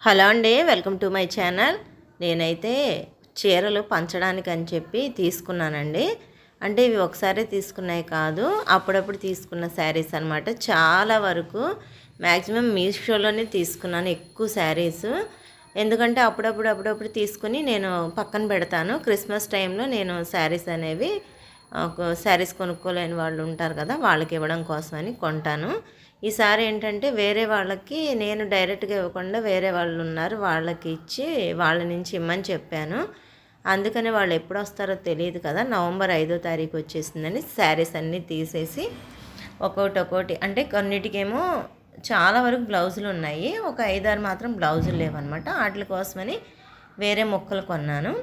Hello అండి, welcome to my channel. నేనైతే చీరలు పంచడానికి అని చెప్పి తీసుకున్నానండి. అంటే ఇవి ఒకసారి తీసుకున్నాయి కాదు, అప్పుడప్పుడు తీసుకున్న శారీస్ అనమాట. చాలా వరకు మ్యాక్సిమం మీషోలోనే తీసుకున్నాను ఎక్కువ శారీస్. ఎందుకంటే అప్పుడప్పుడు తీసుకుని నేను పక్కన పెడతాను. క్రిస్మస్ టైంలో నేను శారీస్ అనేవి శారీస్ కొనుక్కోలేని వాళ్ళు ఉంటారు కదా, వాళ్ళకి ఇవ్వడం కోసమని కొంటాను. ఈసారి ఏంటంటే వేరే వాళ్ళకి నేను డైరెక్ట్గా ఇవ్వకుండా వేరే వాళ్ళు ఉన్నారు, వాళ్ళకి ఇచ్చి వాళ్ళ నుంచి ఇమ్మని చెప్పాను. అందుకని వాళ్ళు ఎప్పుడు వస్తారో తెలియదు కదా, నవంబర్ 5వ తారీఖు వచ్చేసిందని శారీస్ అన్నీ తీసేసి ఒక్కొక్కటి అంటే కొన్నిటికేమో చాలా వరకు బ్లౌజులు ఉన్నాయి, ఒక 5-6 మాత్రం బ్లౌజులు లేవన్నమాట. వాటి కోసమని వేరే మొక్కలు కొన్నాను.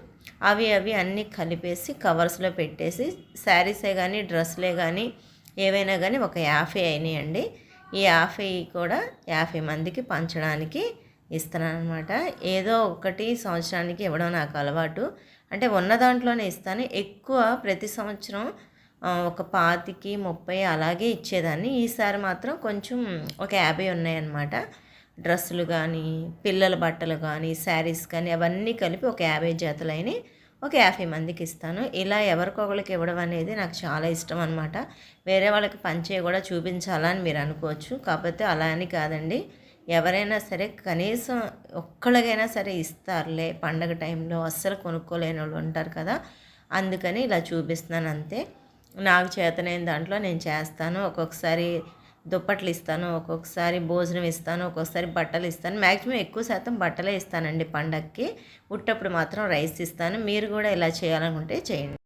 అవి అన్నీ కలిపేసి కవర్స్లో పెట్టేసి శారీసే కానీ డ్రెస్లే కానీ ఏవైనా కానీ ఒక 50 అయినాయండి. ఈ 50 కూడా 50 మందికి పంచడానికి ఇస్తున్నాను అనమాట. ఏదో ఒకటి సంవత్సరానికి ఇవ్వడం నాకు అలవాటు. అంటే ఉన్న దాంట్లోనే ఇస్తాను. ఎక్కువ ప్రతి సంవత్సరం ఒక 25-30 అలాగే ఇచ్చేదాన్ని. ఈసారి మాత్రం కొంచెం ఒక 50 ఉన్నాయన్నమాట. డ్రెస్సులు కానీ పిల్లల బట్టలు కానీ శారీస్ కానీ అవన్నీ కలిపి ఒక 50 జతలైన ఒక 50 మందికి ఇస్తాను. ఇలా ఎవరికొకరికి ఇవ్వడం అనేది నాకు చాలా ఇష్టం అనమాట. వేరే వాళ్ళకి పంచే కూడా చూపించాలని మీరు అనుకోవచ్చు, కాకపోతే అలా అని కాదండి. ఎవరైనా సరే కనీసం ఒక్కళ్ళకైనా సరే ఇస్తారులే పండగ టైంలో, అస్సలు కొనుక్కోలేని వాళ్ళు ఉంటారు కదా, అందుకని ఇలా చూపిస్తున్నాను అంతే. నాకు చేతనైన దాంట్లో నేను చేస్తాను. ఒక్కొక్కసారి దుప్పట్లు ఇస్తాను, ఒక్కొక్కసారి భోజనం ఇస్తాను, ఒక్కొక్కసారి బట్టలు ఇస్తాను. మ్యాక్సిమం ఎక్కువ శాతం బట్టలే ఇస్తానండి పండగకి. ఉట్టప్పుడు మాత్రం రైస్ ఇస్తాను. మీరు కూడా ఇలా చేయాలనుకుంటే చేయండి.